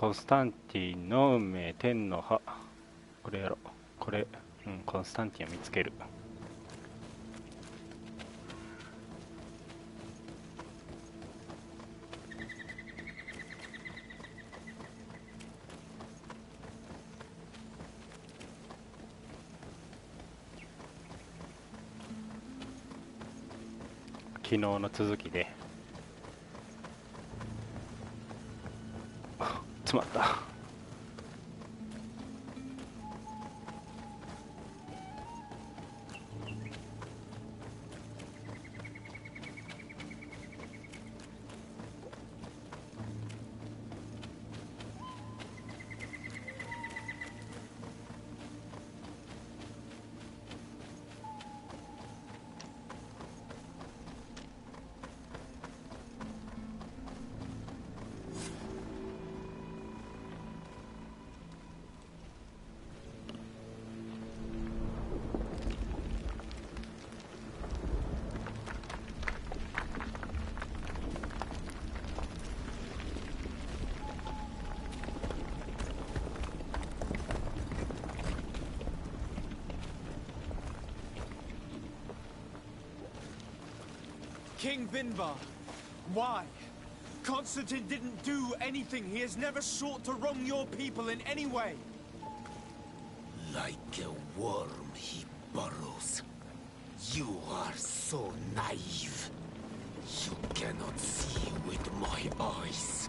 コンスタンティンの運命、天の葉。これやろ。これ、コンスタンティンを見つける。昨日の続きで詰まった。King Vinvar, why? Constantine didn't do anything. He has never sought to wrong your people in any way. Like a worm he burrows. You are so naive. You cannot see with my eyes.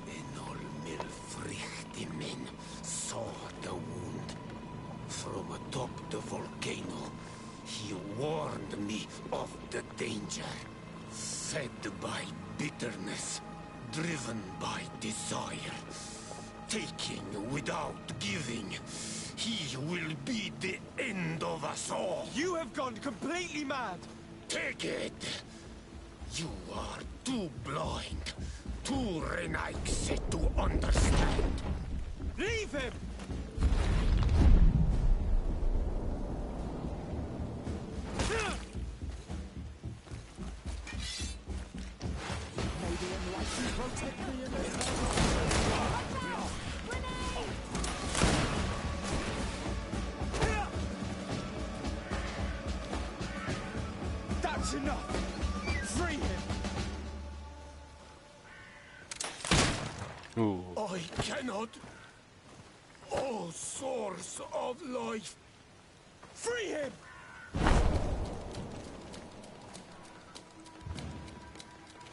Enol Milfrichtemen saw the wound. From atop the volcano, he warned me of the danger. Fed by bitterness, driven by desire, taking without giving, he will be the end of us all. You have gone completely mad. Take it. You are too blind, too renaixed to understand. Leave him! That's enough! Free him! Ooh. I cannot. O source of life. Free him!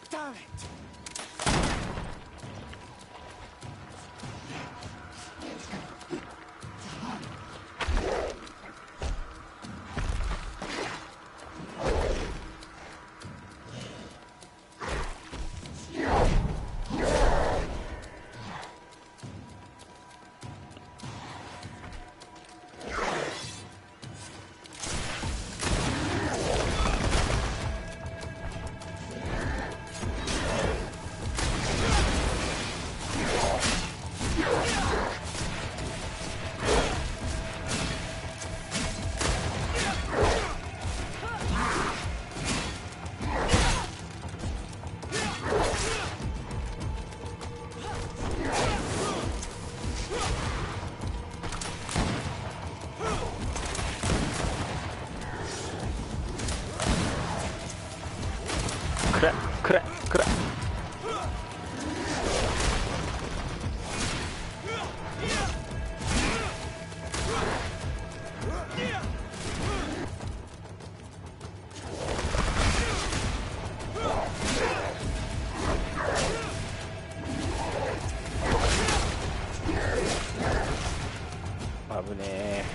Damn it! 그래. 아브네.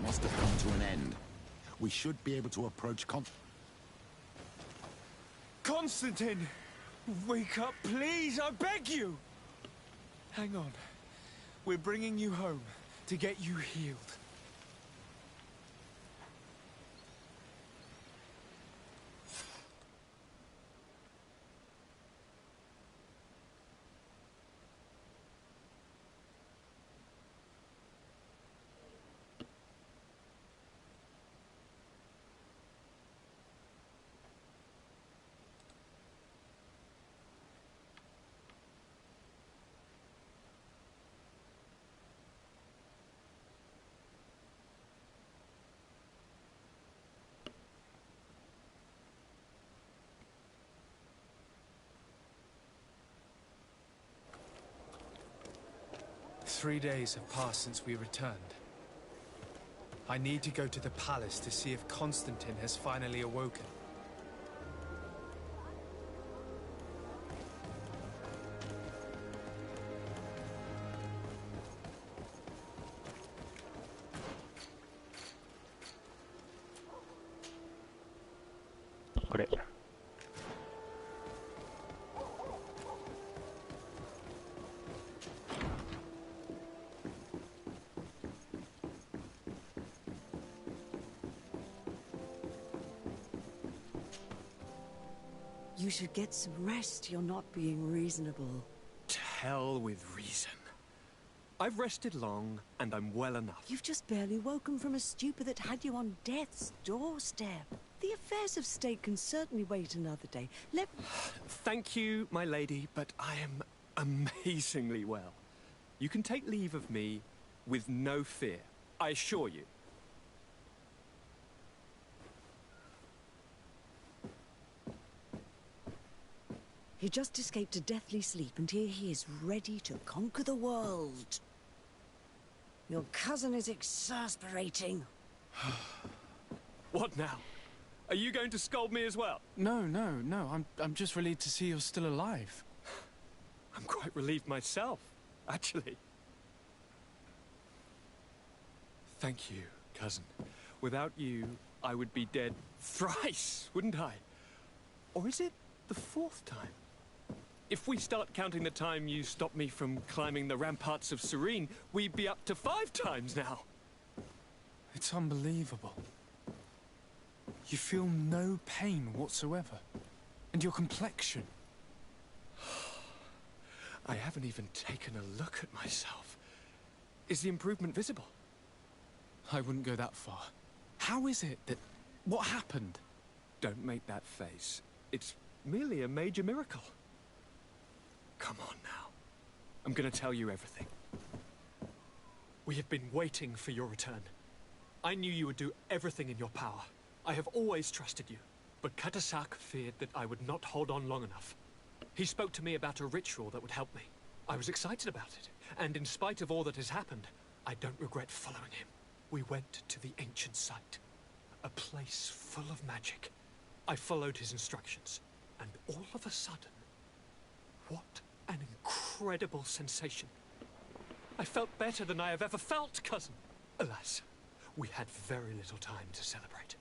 Must have come to an end. We should be able to approach Constantine! Wake up, please, I beg you! Hang on. We're bringing you home to get you healed. 3 days have passed since we returned. I need to go to the palace to see if Constantine has finally awoken. Great. You should get some rest. You're not being reasonable. To hell with reason. I've rested long, and I'm well enough. You've just barely woken from a stupor that had you on death's doorstep. The affairs of state can certainly wait another day. Thank you, my lady, but I am amazingly well. You can take leave of me with no fear, I assure you. He just escaped a deathly sleep, and here he is, ready to conquer the world. Your cousin is exasperating. What now? Are you going to scold me as well? No. I'm just relieved to see you're still alive. I'm quite relieved myself, actually. Thank you, cousin. Without you, I would be dead thrice, wouldn't I? Or is it the 4th time? If we start counting the time you stopped me from climbing the ramparts of Serene, we'd be up to 5 times now. It's unbelievable. You feel no pain whatsoever. And your complexion. I haven't even taken a look at myself. Is the improvement visible? I wouldn't go that far. How is it that... What happened? Don't make that face. It's merely a major miracle. Come on now. I'm gonna tell you everything. We have been waiting for your return. I knew you would do everything in your power. I have always trusted you. But Katasak feared that I would not hold on long enough. He spoke to me about a ritual that would help me. I was excited about it. And in spite of all that has happened, I don't regret following him. We went to the ancient site. A place full of magic. I followed his instructions. And all of a sudden... What an incredible sensation. I felt better than I have ever felt, cousin. Alas, we had very little time to celebrate.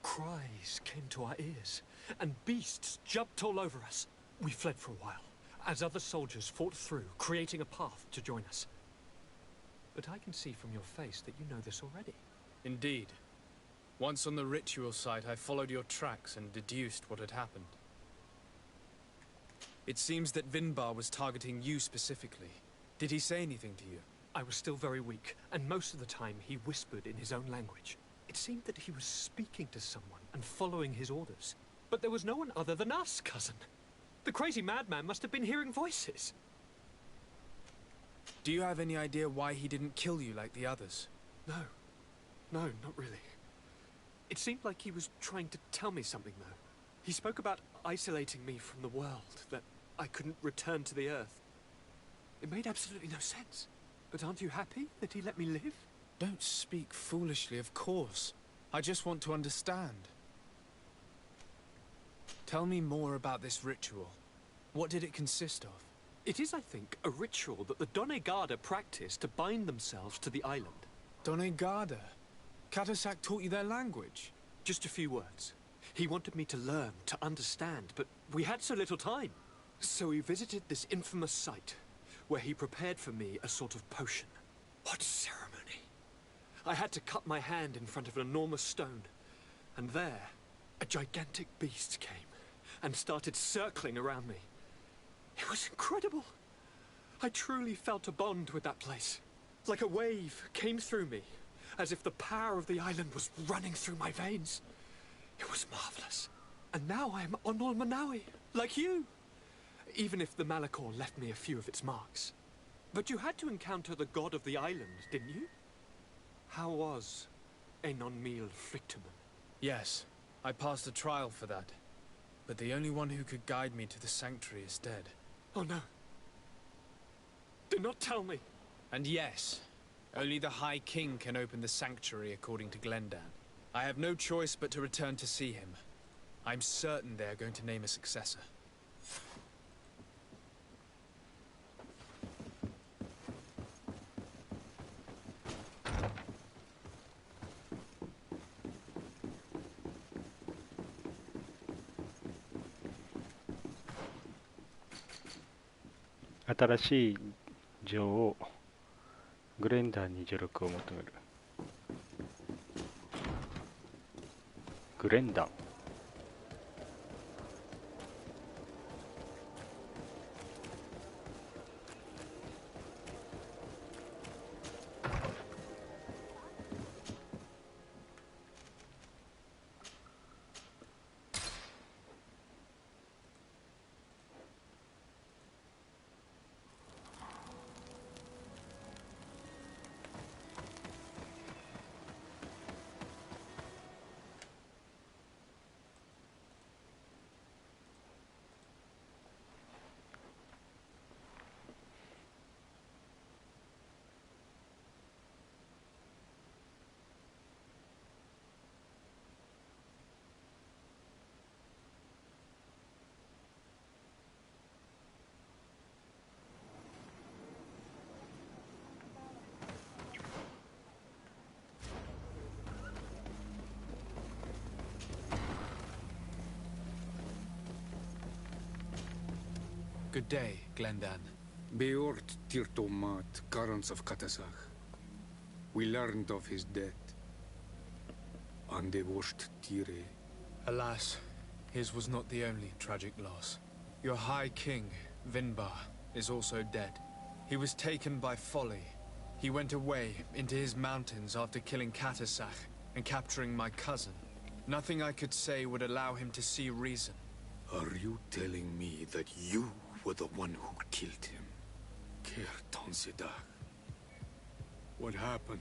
Cries came to our ears, and beasts jumped all over us. We fled for a while, as other soldiers fought through, creating a path to join us. But I can see from your face that you know this already. Indeed. Once on the ritual site, I followed your tracks and deduced what had happened. It seems that Vinbar was targeting you specifically. Did he say anything to you? I was still very weak, and most of the time he whispered in his own language. It seemed that he was speaking to someone and following his orders. But there was no one other than us, cousin. The crazy madman must have been hearing voices. Do you have any idea why he didn't kill you like the others? No, not really. It seemed like he was trying to tell me something, though. He spoke about isolating me from the world, that I couldn't return to the Earth. It made absolutely no sense. But aren't you happy that he let me live? Don't speak foolishly, of course. I just want to understand. Tell me more about this ritual. What did it consist of? It is, I think, a ritual that the Donegada practice to bind themselves to the island. Donegada? Katasak taught you their language? Just a few words. He wanted me to learn, to understand, but we had so little time. So we visited this infamous site, where he prepared for me a sort of potion. What ceremony! I had to cut my hand in front of an enormous stone, and there, a gigantic beast came, and started circling around me. It was incredible! I truly felt a bond with that place. Like a wave came through me, as if the power of the island was running through my veins. It was marvelous. And now I am Onol Manawi, like you. Even if the Malachor left me a few of its marks. But you had to encounter the god of the island, didn't you? How was Enon Mil Frictamen? Yes, I passed a trial for that. But the only one who could guide me to the sanctuary is dead. Oh no. Do not tell me. And yes, only the High King can open the sanctuary according to Glendan. I have no choice but to return to see him. I'm certain they are going to name a successor. 新しい女王グレンダーに助力を求める。グレンダン。Good day, Glendan. Beort Tirtomat, Garants of Katasach. We learned of his death. Andevosht Tire. Alas, his was not the only tragic loss. Your High King, Vinbar, is also dead. He was taken by folly. He went away into his mountains after killing Katasach and capturing my cousin. Nothing I could say would allow him to see reason. Are you telling me that you were the one who killed him? Kirtan Sidak. What happened?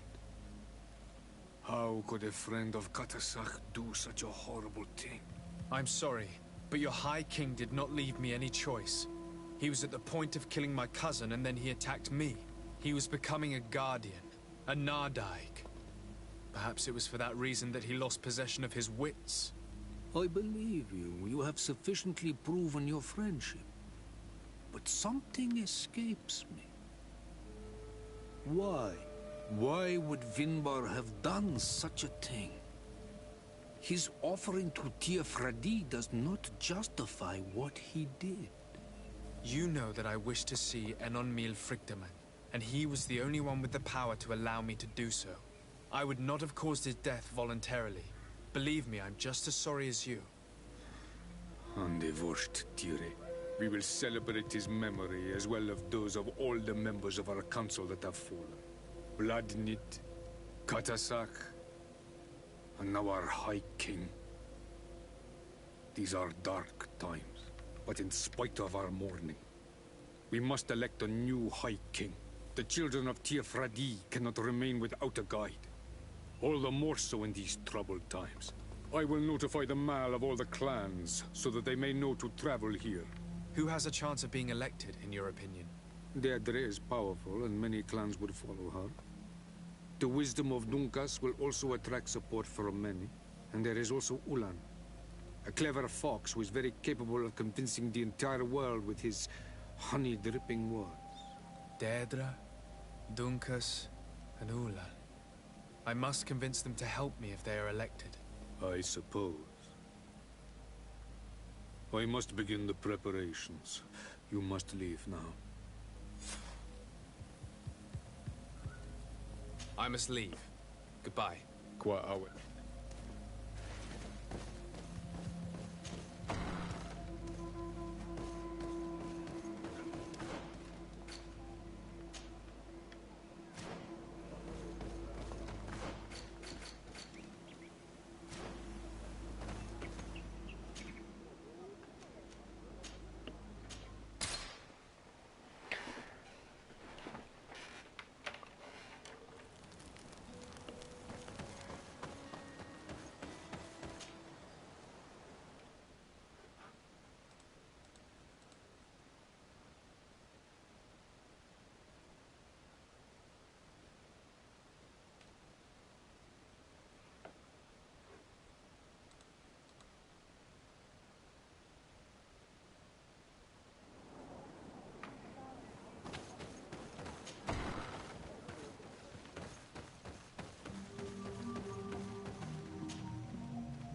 How could a friend of Katasach do such a horrible thing? I'm sorry, but your High King did not leave me any choice. He was at the point of killing my cousin and then he attacked me. He was becoming a guardian, a Nardaig. Perhaps it was for that reason that he lost possession of his wits. I believe you. You have sufficiently proven your friendship. But something escapes me. Why? Why would Vinbar have done such a thing? His offering to Tiafradi does not justify what he did. You know that I wish to see Enonmil Frictaman, and he was the only one with the power to allow me to do so. I would not have caused his death voluntarily. Believe me, I'm just as sorry as you. Andevosht Tire. We will celebrate his memory as well as those of all the members of our council that have fallen. Vladnit, Katasak, and now our High King. These are dark times, but in spite of our mourning, we must elect a new High King. The children of Tiafradi cannot remain without a guide. All the more so in these troubled times. I will notify the Mal of all the clans, so that they may know to travel here. Who has a chance of being elected, in your opinion? Deirdre is powerful, and many clans would follow her. The wisdom of Dunkas will also attract support from many. And there is also Ulan, a clever fox who is very capable of convincing the entire world with his honey-dripping words. Deirdre, Dunkas, and Ulan. I must convince them to help me if they are elected. I suppose. I must begin the preparations. You must leave now. I must leave. Goodbye. Qua awe.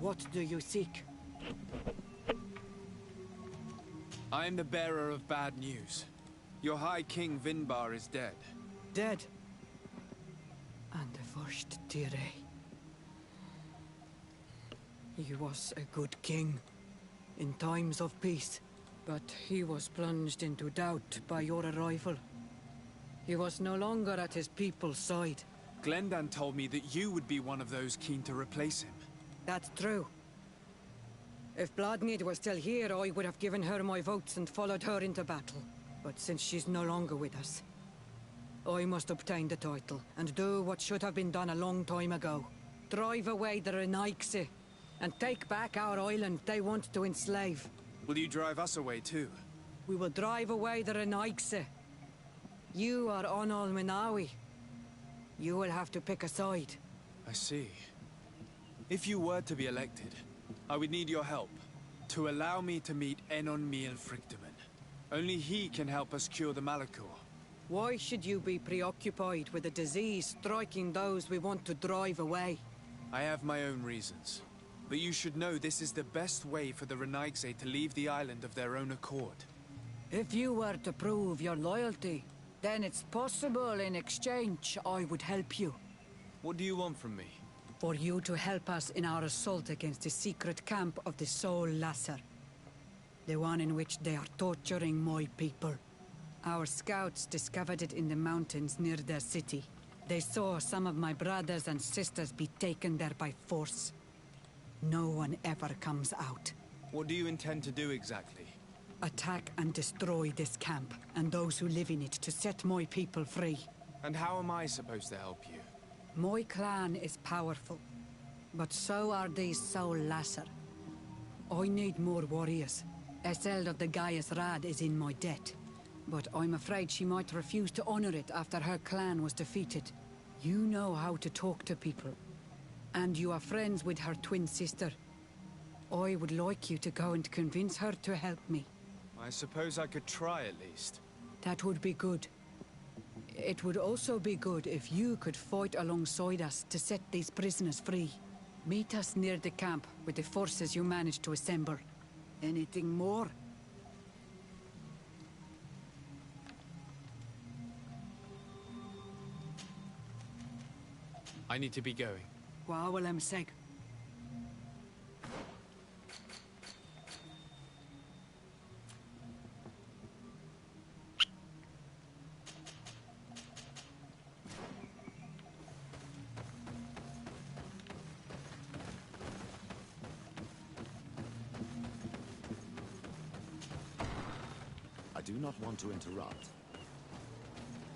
What do you seek? I am the bearer of bad news. Your High King Vinbar is dead. Dead. And the first Tire. He was a good king in times of peace, but he was plunged into doubt by your arrival. He was no longer at his people's side. Glendan told me that you would be one of those keen to replace him. That's true. If Bloodmead was still here, I would have given her my votes and followed her into battle. But since she's no longer with us, I must obtain the title and do what should have been done a long time ago. Drive away the Renaigse and take back our island they want to enslave. Will you drive us away too? We will drive away the Renaigse. You are on Almenawi. You will have to pick a side. I see. If you were to be elected, I would need your help to allow me to meet Enon Miel Frichteman. Only he can help us cure the Malachor. Why should you be preoccupied with a disease striking those we want to drive away? I have my own reasons. But you should know this is the best way for the Renaigse to leave the island of their own accord. If you were to prove your loyalty, then it's possible in exchange I would help you. What do you want from me? For you to help us in our assault against the secret camp of the Soul Lasser. The one in which they are torturing my people. Our scouts discovered it in the mountains near their city. They saw some of my brothers and sisters be taken there by force. No one ever comes out. What do you intend to do exactly? Attack and destroy this camp, and those who live in it to set my people free. And how am I supposed to help you? My clan is powerful, but so are these Soul Lasser. I need more warriors. Eseld of the Gaius Rad is in my debt, but I'm afraid she might refuse to honor it after her clan was defeated. You know how to talk to people, and you are friends with her twin sister. I would like you to go and convince her to help me. I suppose I could try at least. That would be good. It would also be good if you could fight alongside us to set these prisoners free. Meet us near the camp with the forces you managed to assemble. Anything more? I need to be going. Gwawalem seg. I do not want to interrupt,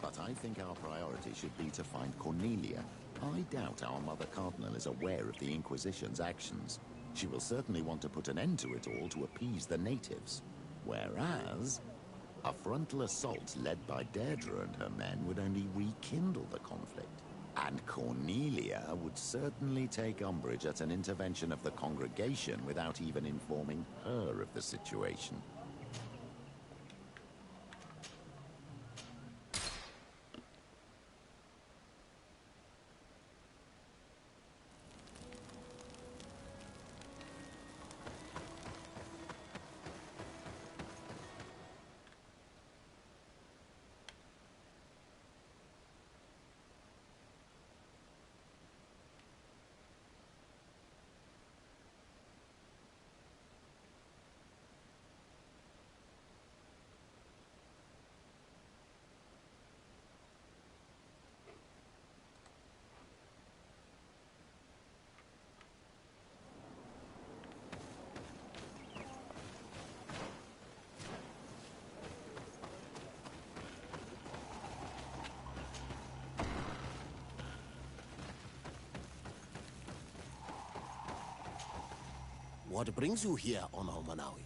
but I think our priority should be to find Cornelia. I doubt our Mother Cardinal is aware of the Inquisition's actions. She will certainly want to put an end to it all to appease the natives. Whereas, a frontal assault led by Deirdre and her men would only rekindle the conflict. And Cornelia would certainly take umbrage at an intervention of the congregation without even informing her of the situation. What brings you here on Almanawi?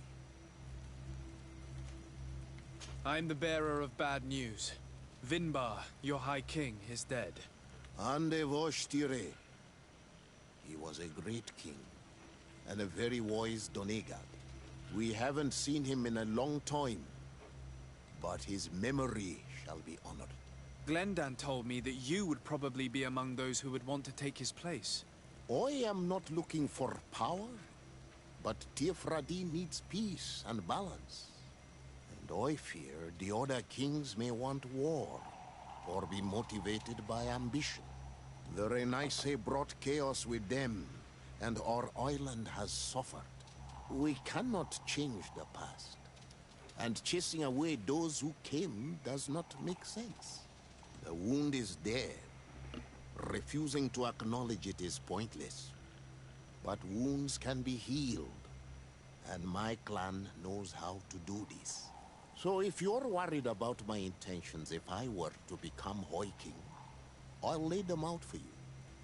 I'm the bearer of bad news. Vinbar, your High King, is dead. Ande Vostire. He was a great king, and a very wise Donegal. We haven't seen him in a long time, but his memory shall be honored. Glendan told me that you would probably be among those who would want to take his place. I am not looking for power, but Tifradi needs peace and balance. And I fear the other kings may want war, or be motivated by ambition. The Renaissance brought chaos with them, and our island has suffered. We cannot change the past, and chasing away those who came does not make sense. The wound is there. Refusing to acknowledge it is pointless. But wounds can be healed, and my clan knows how to do this. So if you're worried about my intentions if I were to become Hoi King, I'll lay them out for you.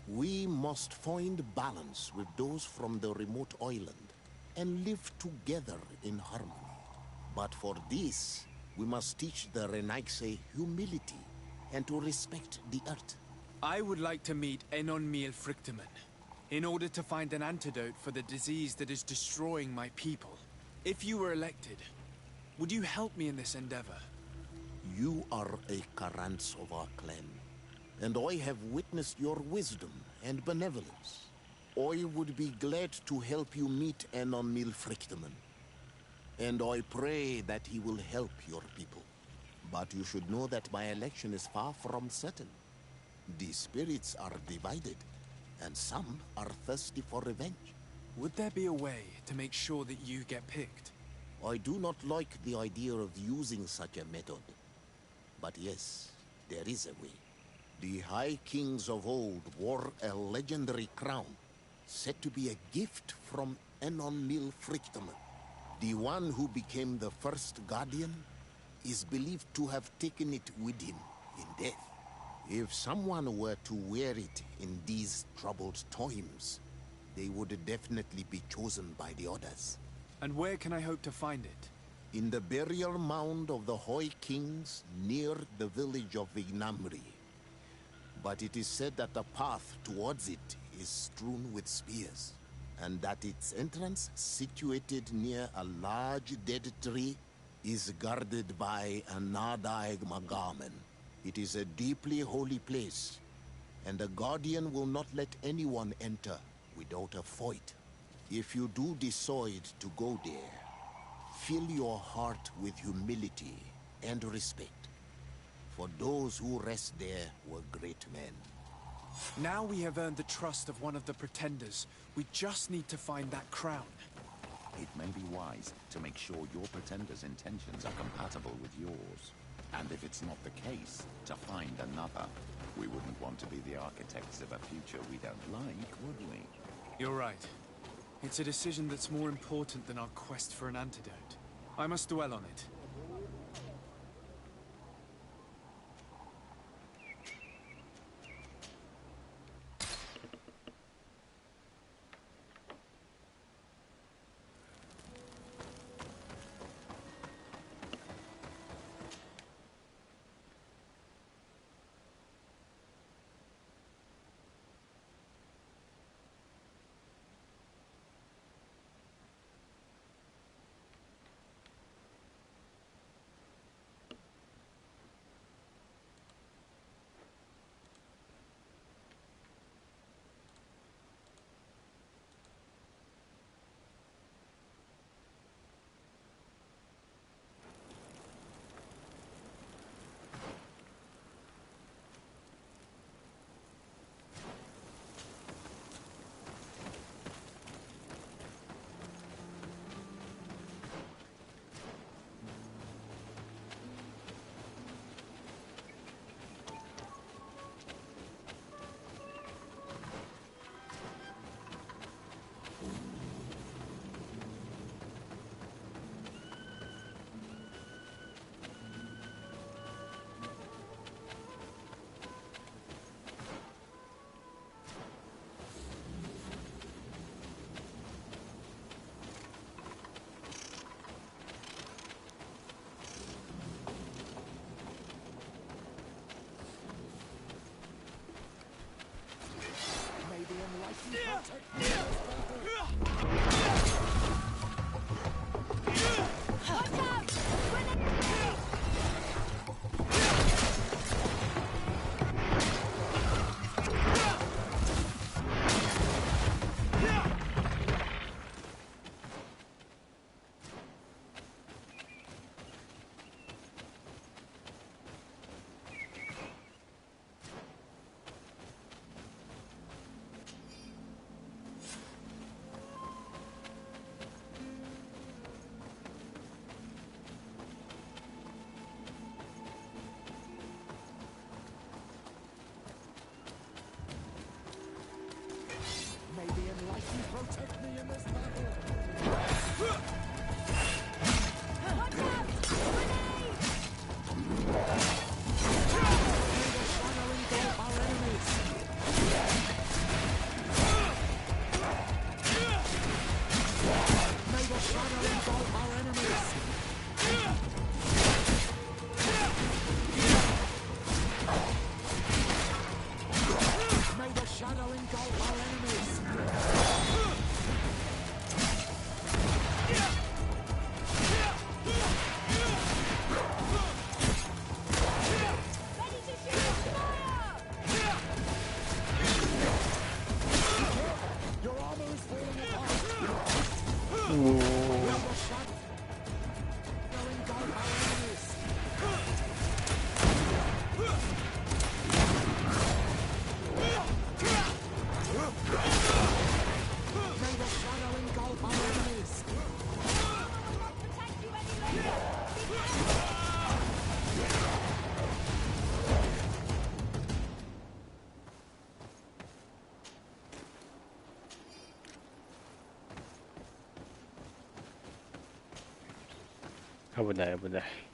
We must find balance with those from the remote island and live together in harmony. But for this, we must teach the Renaixe humility and to respect the earth. I would like to meet Enon Miel Frichteman in order to find an antidote for the disease that is destroying my people. If you were elected, would you help me in this endeavor? You are a Karants of our clan, and I have witnessed your wisdom and benevolence. I would be glad to help you meet Enon Miel Frichteman, and I pray that he will help your people. But you should know that my election is far from certain. The spirits are divided, and some are thirsty for revenge. Would there be a way to make sure that you get picked? I do not like the idea of using such a method. But yes, there is a way. The High Kings of old wore a legendary crown, said to be a gift from Enon Miel Frichteman. The one who became the first Guardian is believed to have taken it with him in death. If someone were to wear it in these troubled times, they would definitely be chosen by the others. And where can I hope to find it? In the burial mound of the Hoi Kings near the village of Vignamri. But it is said that the path towards it is strewn with spears, and that its entrance, situated near a large dead tree, is guarded by a Nadaig Magamen. It is a deeply holy place, and the Guardian will not let anyone enter without a fight. If you do decide to go there, fill your heart with humility and respect, for those who rest there were great men. Now we have earned the trust of one of the pretenders. We just need to find that crown. It may be wise to make sure your pretender's intentions are compatible with yours. And if it's not the case, to find another. We wouldn't want to be the architects of a future we don't like, would we? You're right. It's a decision that's more important than our quest for an antidote. I must dwell on it. 危ない危ない。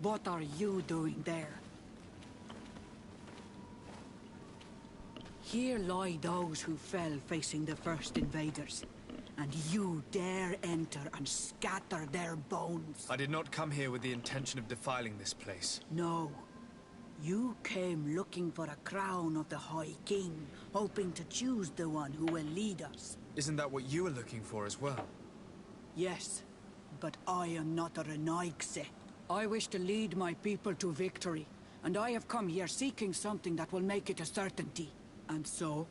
What are you doing there? Here lie those who fell facing the first invaders. And you dare enter and scatter their bones. I did not come here with the intention of defiling this place. No. You came looking for a crown of the High King, hoping to choose the one who will lead us. Isn't that what you were looking for as well? Yes, but I am not a Renaigse. I wish to lead my people to victory, and I have come here seeking something that will make it a certainty. And so,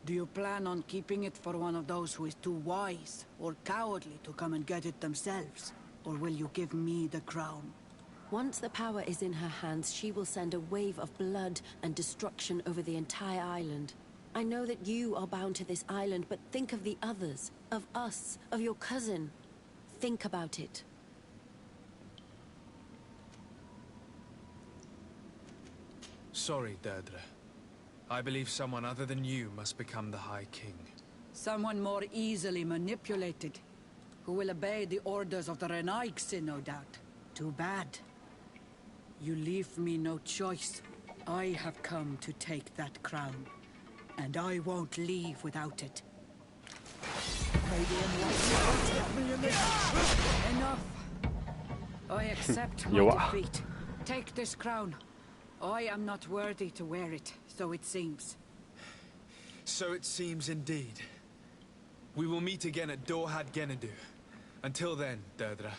do you plan on keeping it for one of those who is too wise or cowardly to come and get it themselves? Or will you give me the crown? Once the power is in her hands, she will send a wave of blood and destruction over the entire island. I know that you are bound to this island, but think of the others, of us, of your cousin. Think about it. Sorry, Deirdre. I believe someone other than you must become the High King. Someone more easily manipulated, who will obey the orders of the Renaigse, no doubt. Too bad. You leave me no choice. I have come to take that crown, and I won't leave without it. Enough. I accept my defeat. Take this crown. I am not worthy to wear it, so it seems. So it seems indeed. We will meet again at Dorhad Genadu. Until then, Deirdre.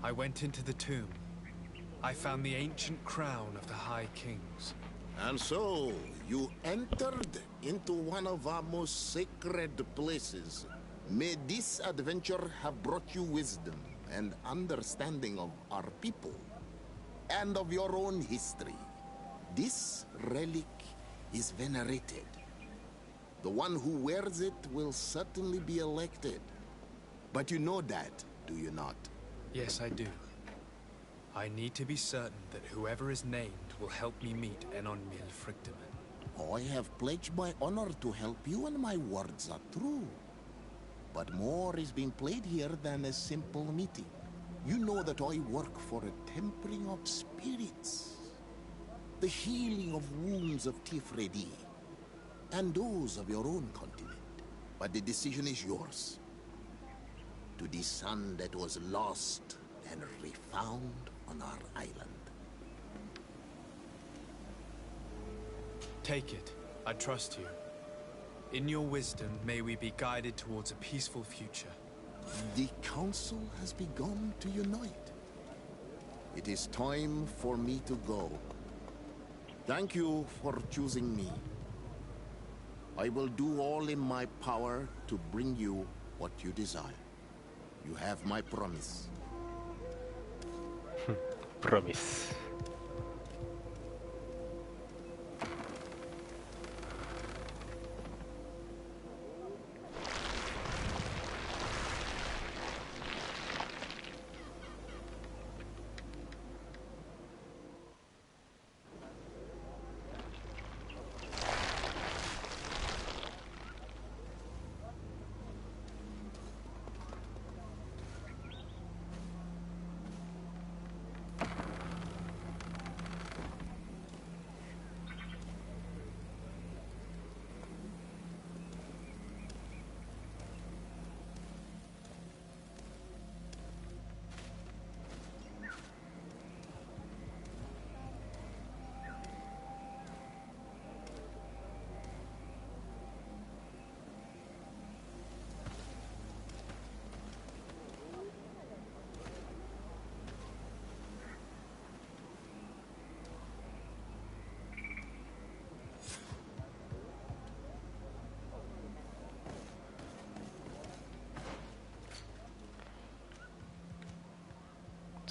I went into the tomb. I found the ancient crown of the High Kings. And so, you entered into one of our most sacred places. May this adventure have brought you wisdom and understanding of our people, and of your own history. This relic is venerated. The one who wears it will certainly be elected. But you know that, do you not? Yes, I do. I need to be certain that whoever is named will help me meet Enonmil Frictiman. I have pledged my honor to help you, and my words are true. But more is being played here than a simple meeting. You know that I work for a tempering of spirits, the healing of wounds of Tifredi, and those of your own continent. But the decision is yours. To the son that was lost and refound on our island. Take it. I trust you. In your wisdom, may we be guided towards a peaceful future. The council has begun to unite. It is time for me to go. Thank you for choosing me. I will do all in my power to bring you what you desire. You have my promise. Promise.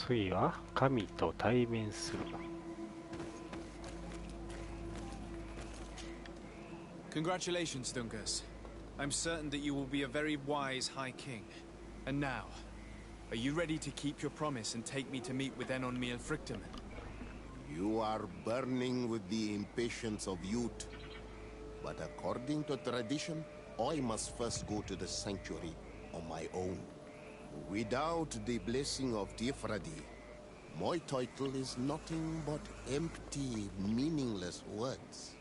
次は神と対面する。Congratulations, Dungus. I'm certain that you will be a very wise High King. And now, are you ready to keep your promise and take me to meet with Enonmil Frictiman? You are burning with the impatience of youth. But according to tradition, I must first go to the sanctuary on my own. Without the blessing of Tifradi, my title is nothing but empty, meaningless words.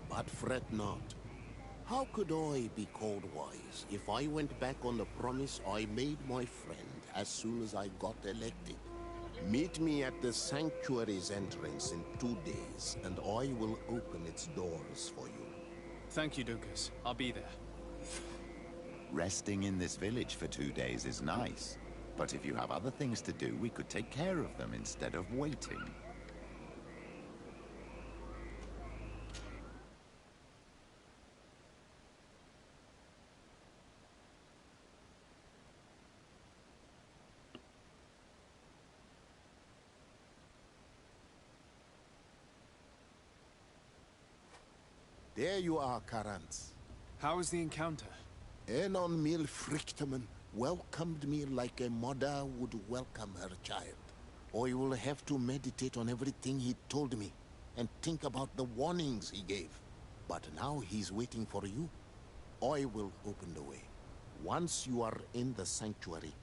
But fret not. How could I be called wise if I went back on the promise I made my friend as soon as I got elected? Meet me at the sanctuary's entrance in 2 days, and I will open its doors for you. Thank you, Dungus. I'll be there. Resting in this village for 2 days is nice, but if you have other things to do, we could take care of them instead of waiting. There you are, Karans. How was the encounter? Enonmil Frictiman welcomed me like a mother would welcome her child. I will have to meditate on everything he told me and think about the warnings he gave. But now he's waiting for you. I will open the way. Once you are in the sanctuary,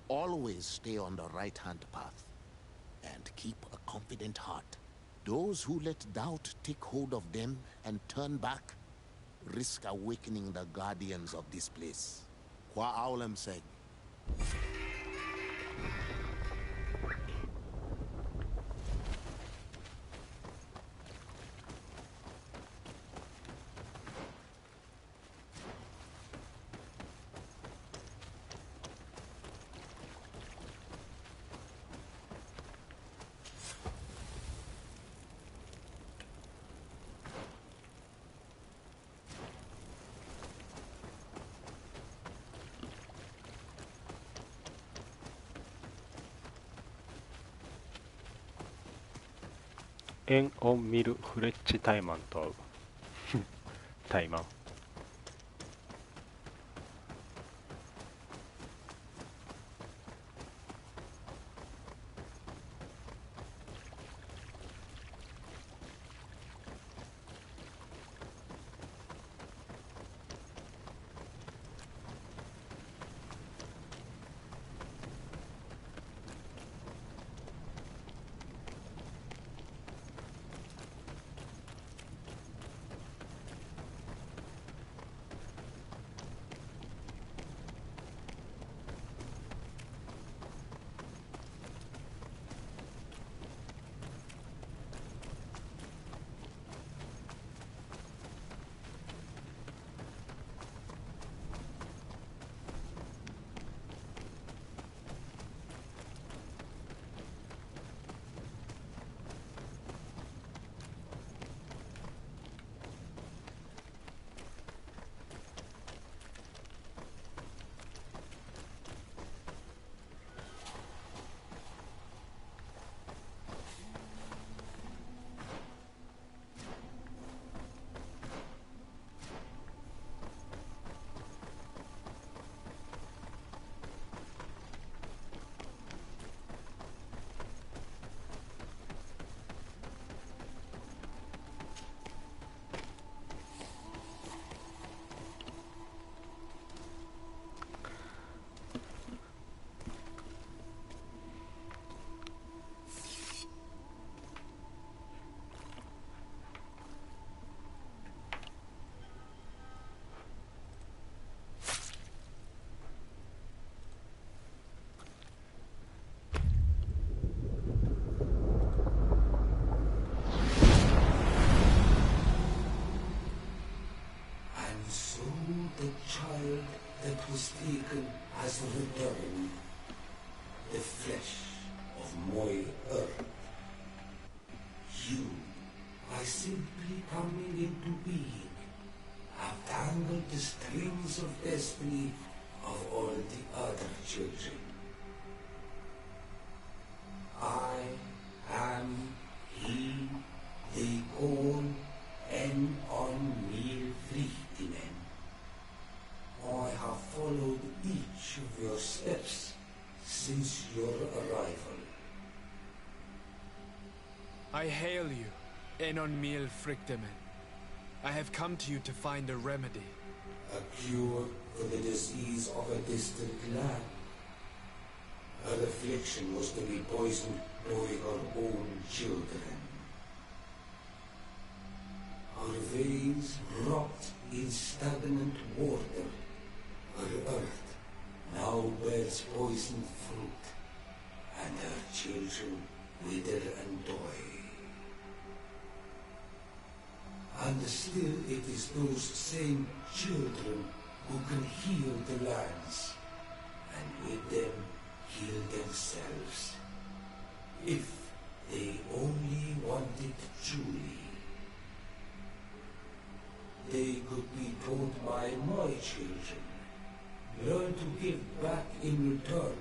always stay on the right-hand path and keep a confident heart. Those who let doubt take hold of them and turn back risk awakening the guardians of this place. Kwa Aulam said. 縁を見るフレッチタイマンと会うタイマン。child that was taken has returned, the flesh of my earth. You, by simply coming into being, have tangled the strings of destiny of all the other children. I am he they call en on me vliegtimen. I have followed each of your steps since your arrival. I hail you, Enon Mil Frictimen. I have come to you to find a remedy. A cure for the disease of a distant land. Her affliction was to be poisoned by her own children. Her veins rot in stagnant water. Her earth now bears poisoned fruit, and her children wither and die. And still it is those same children who can heal the lands, and with them heal themselves, if they only wanted truly. They could be taught by my children, learn to give back in return,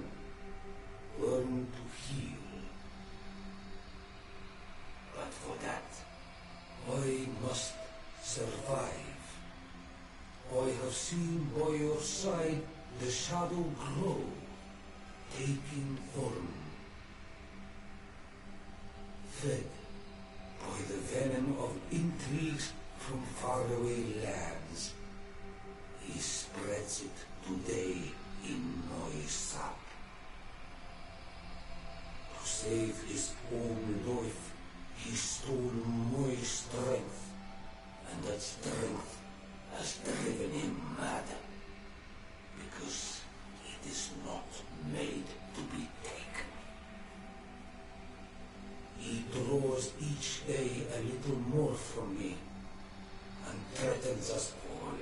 learn to heal. But for that, I must survive. I have seen by your side the shadow grow, taking form. Fed by the venom of intrigues from faraway lands, he spreads it today in my sap. To save his own life, he stole my strength, and that strength has driven him mad, because it is not made to be taken. He draws each day a little more from me, and threatens us all.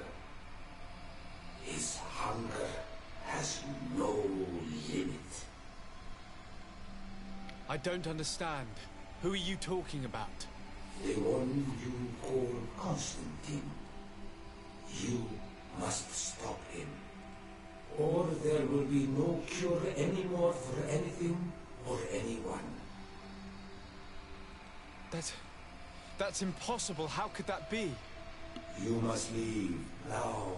His hunger has no limit. I don't understand. Who are you talking about? The one you call Constantine. You must stop him, or there will be no cure anymore for anything or anyone. That's impossible. How could that be? You must leave now.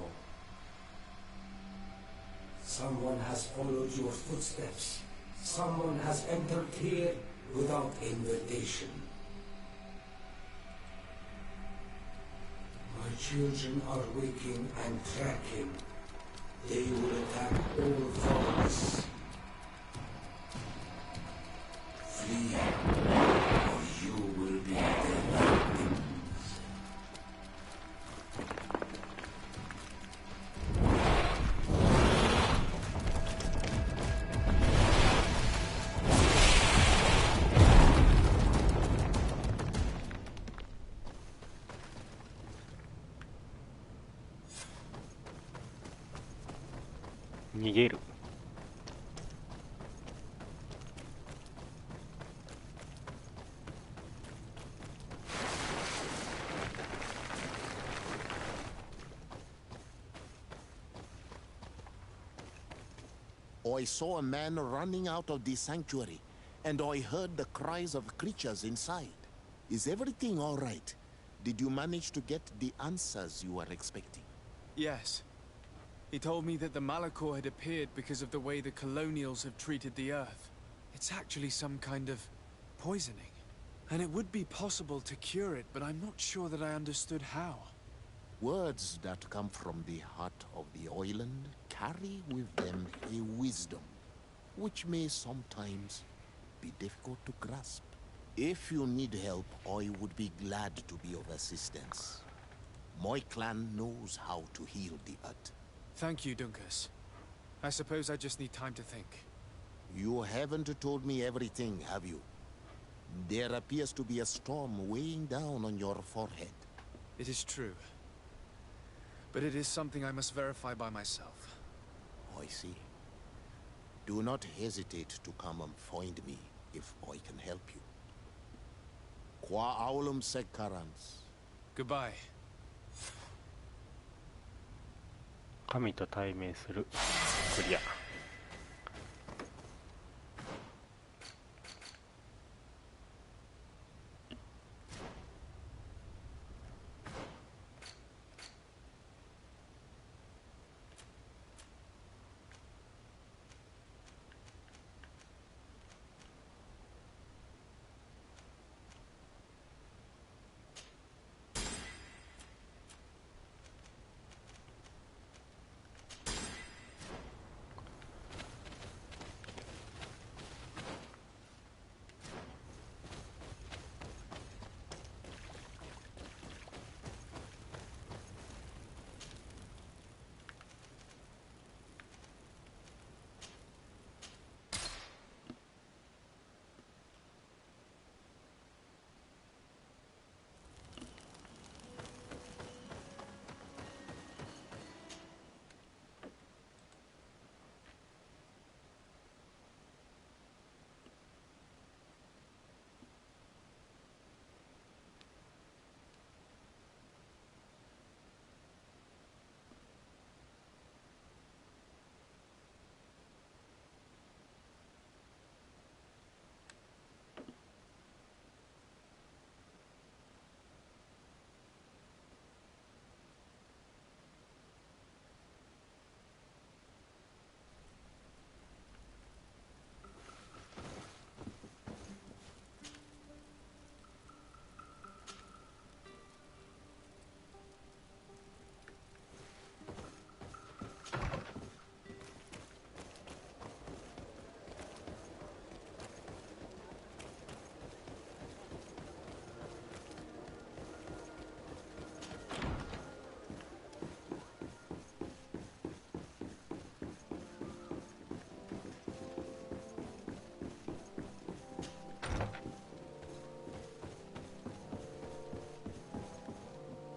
Someone has followed your footsteps. Someone has entered here without invitation. My children are waking and tracking. They will attack all foes. Flee, or you will be dead. 逃げる。I saw a man running out of the sanctuary, and I heard the cries of creatures inside. Is everything all right? Did you manage to get the answers you were expecting? Yes. He told me that the Malachor had appeared because of the way the colonials have treated the Earth. It's actually some kind of poisoning. And it would be possible to cure it, but I'm not sure that I understood how. Words that come from the heart of the island carry with them a wisdom, which may sometimes be difficult to grasp. If you need help, I would be glad to be of assistance. My clan knows how to heal the Earth. Thank you, Dunkus. I suppose I just need time to think. You haven't told me everything, have you? There appears to be a storm weighing down on your forehead. It is true. But it is something I must verify by myself. I see. Do not hesitate to come and find me if I can help you. Qua aulum secarans. Goodbye. 神と対面するクリア。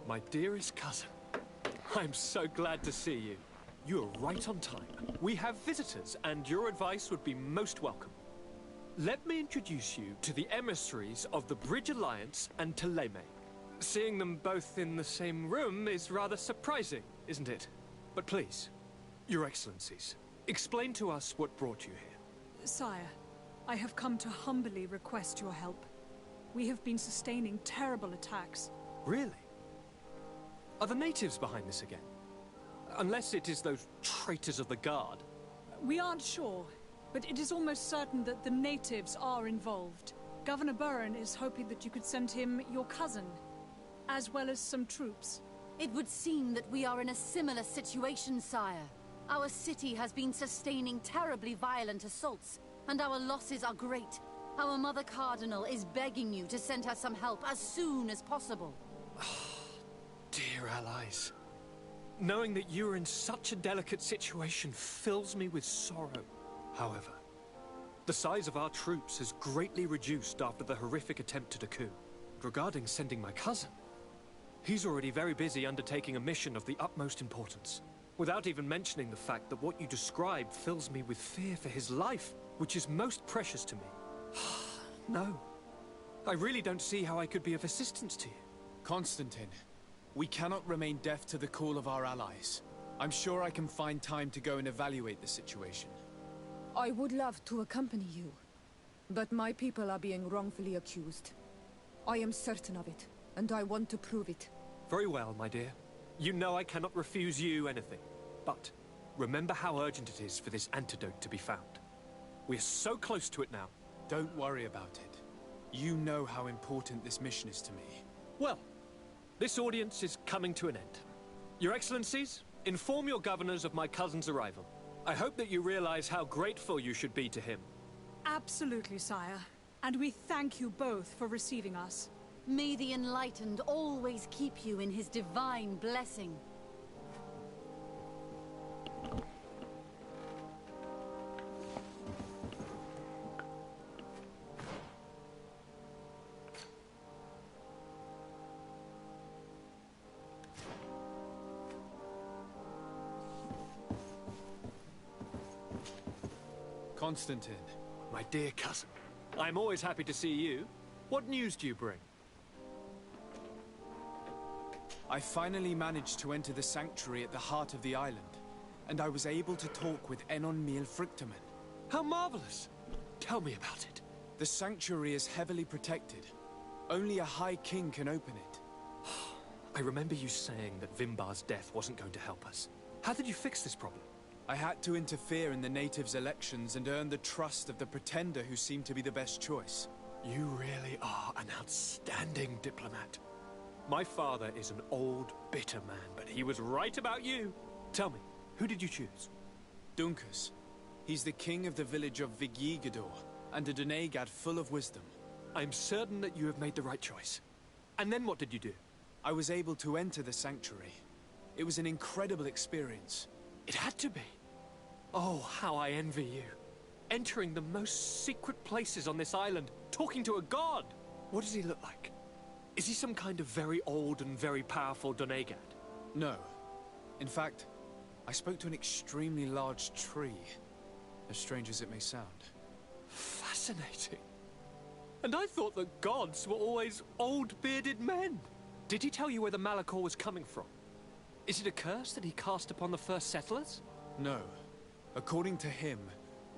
My dearest cousin, I'm so glad to see you. You are right on time. We have visitors, and your advice would be most welcome. Let me introduce you to the emissaries of the Bridge Alliance and Teleme. Seeing them both in the same room is rather surprising, isn't it? But please, Your Excellencies, explain to us what brought you here. Sire, I have come to humbly request your help. We have been sustaining terrible attacks. Really? Are the natives behind this again? Unless it is those traitors of the Guard. We aren't sure, but it is almost certain that the natives are involved. Governor Burren is hoping that you could send him your cousin, as well as some troops. It would seem that we are in a similar situation, sire. Our city has been sustaining terribly violent assaults, and our losses are great. Our Mother Cardinal is begging you to send her some help as soon as possible. Dear allies. Knowing that you are in such a delicate situation fills me with sorrow. However, the size of our troops has greatly reduced after the horrific attempt at a coup. Regarding sending my cousin, he's already very busy undertaking a mission of the utmost importance, without even mentioning the fact that what you describe fills me with fear for his life, which is most precious to me. No. I really don't see how I could be of assistance to you. Constantine, we cannot remain deaf to the call of our allies. I'm sure I can find time to go and evaluate the situation. I would love to accompany you, but my people are being wrongfully accused. I am certain of it, and I want to prove it. Very well, my dear. You know I cannot refuse you anything. But remember how urgent it is for this antidote to be found. We're so close to it now. Don't worry about it. You know how important this mission is to me. Well, this audience is coming to an end. Your Excellencies, inform your governors of my cousin's arrival. I hope that you realize how grateful you should be to him. Absolutely, sire. And we thank you both for receiving us. May the Enlightened always keep you in his divine blessing. Constantine. My dear cousin, I'm always happy to see you. What news do you bring? I finally managed to enter the sanctuary at the heart of the island, and I was able to talk with Enon Miel Frichtemann. How marvelous! Tell me about it. The sanctuary is heavily protected. Only a High King can open it. I remember you saying that Vimbar's death wasn't going to help us. How did you fix this problem? I had to interfere in the natives' elections and earn the trust of the pretender who seemed to be the best choice. You really are an outstanding diplomat. My father is an old, bitter man, but he was right about you. Tell me, who did you choose? Dunkus. He's the king of the village of Vigyigador, and a Donegad full of wisdom. I'm certain that you have made the right choice. And then what did you do? I was able to enter the sanctuary. It was an incredible experience. It had to be. Oh, how I envy you. Entering the most secret places on this island, talking to a god. What does he look like? Is he some kind of very old and very powerful Donegad? No. In fact, I spoke to an extremely large tree, as strange as it may sound. Fascinating. And I thought that gods were always old, bearded men. Did he tell you where the Malachor was coming from? Is it a curse that he cast upon the first settlers? No. According to him,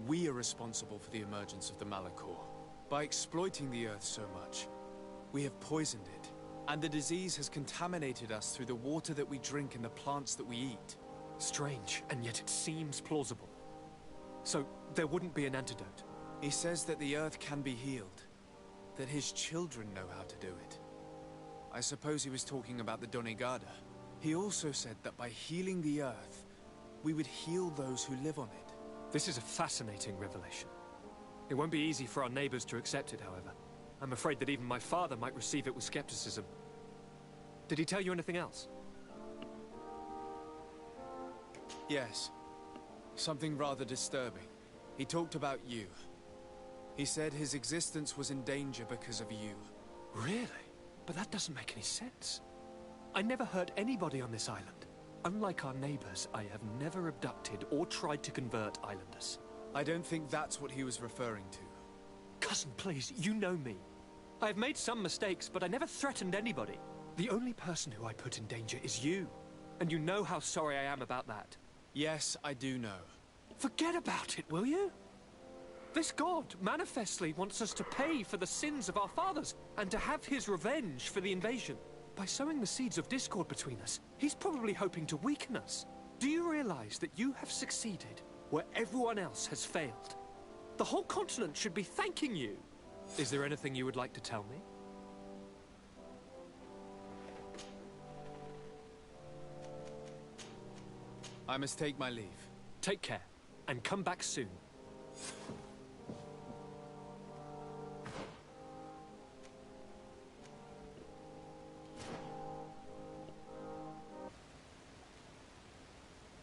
we are responsible for the emergence of the Malachor. By exploiting the Earth so much, we have poisoned it, and the disease has contaminated us through the water that we drink and the plants that we eat. Strange, and yet it seems plausible. So, there wouldn't be an antidote? He says that the Earth can be healed, that his children know how to do it. I suppose he was talking about the Donegada. He also said that by healing the Earth, we would heal those who live on it. This is a fascinating revelation. It won't be easy for our neighbors to accept it, however. I'm afraid that even my father might receive it with skepticism. Did he tell you anything else? Yes. Something rather disturbing. He talked about you. He said his existence was in danger because of you. Really? But that doesn't make any sense. I never hurt anybody on this island. Unlike our neighbors, I have never abducted or tried to convert islanders. I don't think that's what he was referring to. Cousin, please, you know me. I have made some mistakes, but I never threatened anybody. The only person who I put in danger is you. And you know how sorry I am about that. Yes, I do know. Forget about it, will you? This god manifestly wants us to pay for the sins of our fathers and to have his revenge for the invasion. By sowing the seeds of discord between us, he's probably hoping to weaken us. Do you realize that you have succeeded where everyone else has failed? The whole continent should be thanking you. Is there anything you would like to tell me? I must take my leave. Take care, and come back soon.